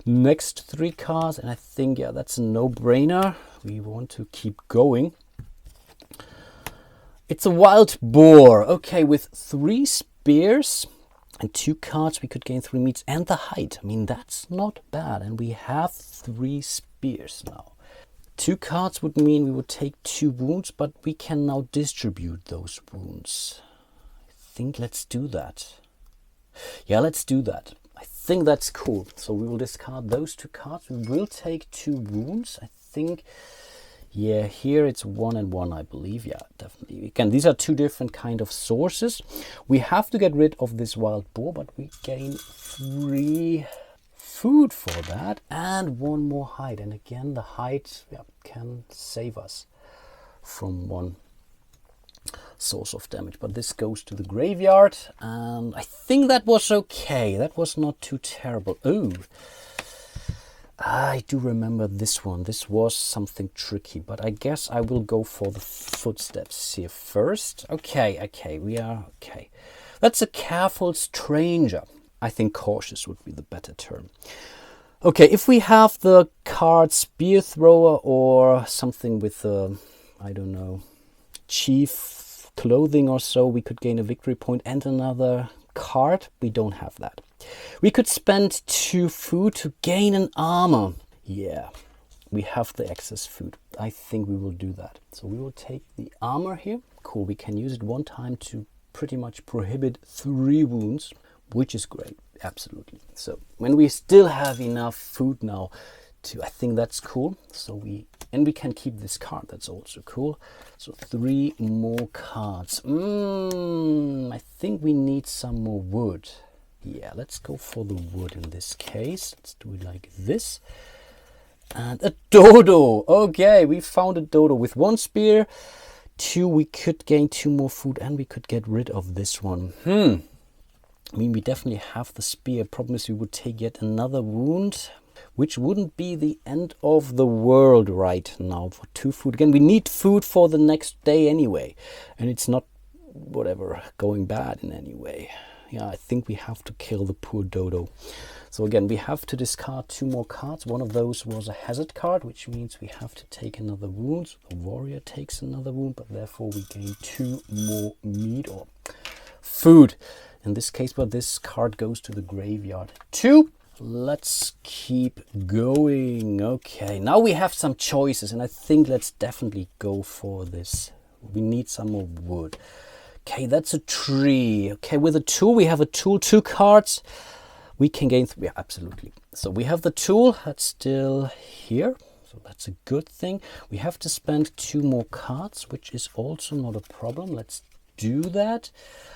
[SPEAKER 2] Next 3 cards. And I think, yeah, that's a no-brainer. We want to keep going. It's a wild boar. Okay, with 3 spears and 2 cards, we could gain 3 meats and the hide. I mean, that's not bad. And we have 3 spears now. 2 cards would mean we would take 2 wounds, but we can now distribute those wounds. I think let's do that. Yeah, let's do that. I think that's cool. So we will discard those 2 cards. We will take 2 wounds. I think... Yeah, here it's 1 and 1, I believe. Yeah, definitely. Again, these are 2 different kind of sources. We have to get rid of this wild boar, but we gain 3 food for that and 1 more hide. And again, the hide can save us from 1. source of damage. But this goes to the graveyard, and I think that was okay. That was not too terrible. Oh, I do remember this one. This was something tricky, but I guess I will go for the footsteps here first. Okay, we are okay. That's a careful stranger. I think cautious would be the better term. Okay, if we have the card Spear Thrower or something with, I don't know, Chief Clothing or so, we could gain a victory point and another card. We don't have that. We could spend 2 food to gain an armor. Yeah, we have the excess food. I think we will do that. So we will take the armor here. Cool, we can use it one time to pretty much prohibit 3 wounds, which is great. Absolutely. So when we still have enough food now to, I think that's cool. So we can keep this card. That's also cool. So 3 more cards. I think we need some more wood. Yeah, let's go for the wood in this case. Let's do it like this. And a dodo. Okay, we found a dodo with 1 spear. 2, we could gain 2 more food, and we could get rid of this one. I mean, we definitely have the spear. Problem is we would take yet another wound, which wouldn't be the end of the world right now for 2 food. Again, we need food for the next day anyway, and it's not whatever going bad in any way. Yeah, I think we have to kill the poor dodo. So again, we have to discard 2 more cards. One of those was a hazard card, which means we have to take another wound. So the warrior takes another wound, but therefore we gain 2 more meat or food. In this case, but this card goes to the graveyard too. Let's keep going. Okay, now we have some choices, and I think let's definitely go for this. We need some more wood. Okay, that's a tree. Okay, with a tool, we have a tool, 2 cards. We can gain 3. Yeah, absolutely. So we have the tool that's still here. So that's a good thing. We have to spend 2 more cards, which is also not a problem. Let's do that.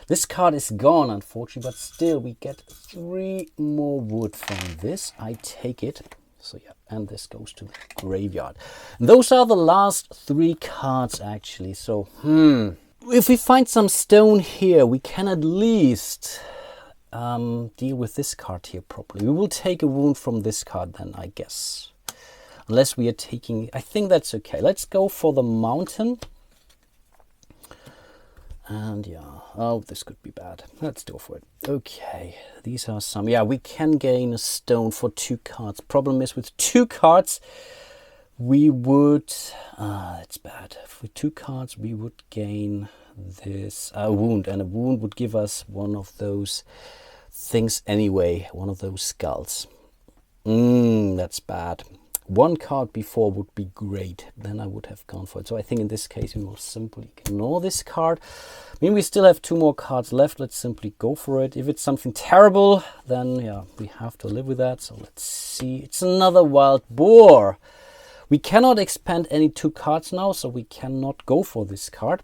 [SPEAKER 2] This card is gone, unfortunately, but still we get 3 more wood from this. I take it. So yeah, and this goes to the graveyard. And those are the last 3 cards actually. So if we find some stone here, we can at least deal with this card here properly. We will take a wound from this card then, I guess. Unless we are taking, I think that's okay. Let's go for the mountain. And yeah, oh, this could be bad. Let's go for it. Okay, these are some, yeah, we can gain a stone for 2 cards. Problem is with 2 cards, we would, that's bad. For 2 cards, we would gain this wound, and a wound would give us one of those things anyway, one of those skulls. That's bad. 1 card before would be great, then I would have gone for it. So I think in this case we will simply ignore this card. I mean, we still have 2 more cards left. Let's simply go for it. If it's something terrible, then yeah, we have to live with that. So let's see. It's another wild boar. We cannot expand any 2 cards now, so we cannot go for this card.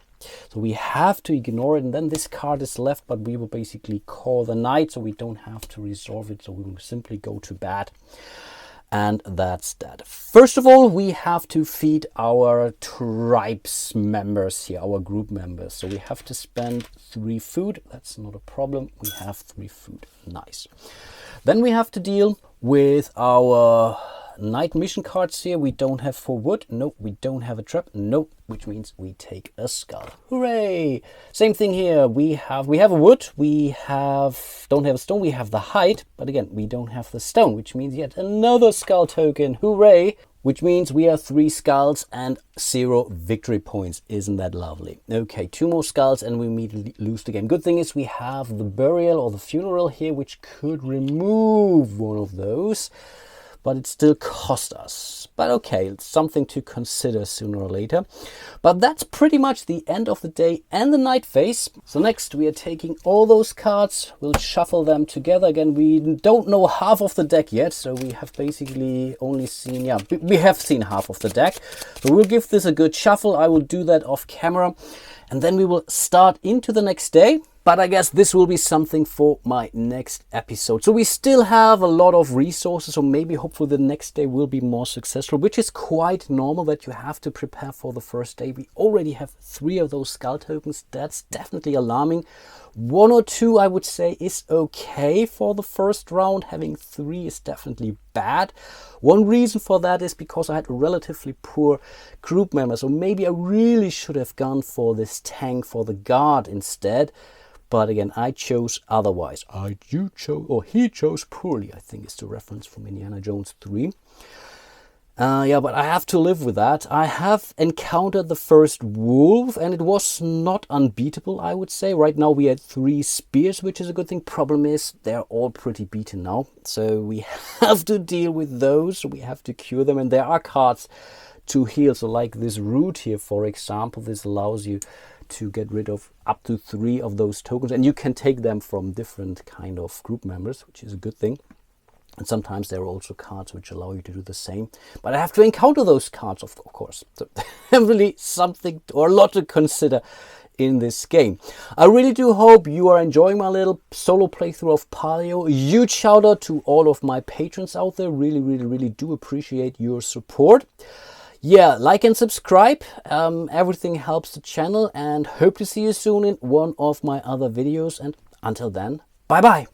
[SPEAKER 2] So we have to ignore it, and then this card is left, but we will basically call the night, so we don't have to resolve it. So we will simply go to bed. And that's that. First of all, we have to feed our tribes members here, our group members. So we have to spend 3 food. That's not a problem. We have 3 food. Nice. Then we have to deal with our night mission cards here. We don't have 4 wood. Nope. We don't have a trap. Nope. Which means we take a skull. Hooray! Same thing here. We have a wood. We don't have a stone. We have the hide, but again, we don't have the stone, which means yet another skull token. Hooray! Which means we have 3 skulls and 0 victory points. Isn't that lovely? Okay, 2 more skulls and we immediately lose the game. Good thing is we have the burial or the funeral here, which could remove one of those, but it still cost us. But okay, it's something to consider sooner or later. But that's pretty much the end of the day and the night phase. So next we are taking all those cards. We'll shuffle them together. Again, we don't know half of the deck yet, so we have basically only seen, yeah, we have seen half of the deck. So we'll give this a good shuffle. I will do that off camera. And then we will start into the next day. But I guess this will be something for my next episode. So we still have a lot of resources, so maybe hopefully the next day will be more successful, which is quite normal that you have to prepare for the first day. We already have 3 of those skull tokens. That's definitely alarming. 1 or 2 I would say is okay for the first round. Having 3 is definitely bad. One reason for that is because I had relatively poor group members, so maybe I really should have gone for this tank for the guard instead. But again, I chose otherwise. He chose poorly, I think is the reference from Indiana Jones 3. Yeah, but I have to live with that. I have encountered the first wolf and it was not unbeatable, I would say. Right now we had 3 spears, which is a good thing. Problem is they're all pretty beaten now. So we have to deal with those. We have to cure them, and there are cards to heal. So like this root here, for example, this allows you to get rid of up to 3 of those tokens, and you can take them from different kind of group members, which is a good thing. And sometimes there are also cards which allow you to do the same, but I have to encounter those cards, of course. So really something or a lot to consider in this game. I really do hope you are enjoying my little solo playthrough of Paleo. A huge shout out to all of my patrons out there. Really do appreciate your support. Yeah, like and subscribe. Everything helps the channel, and hope to see you soon in one of my other videos. And until then, bye bye.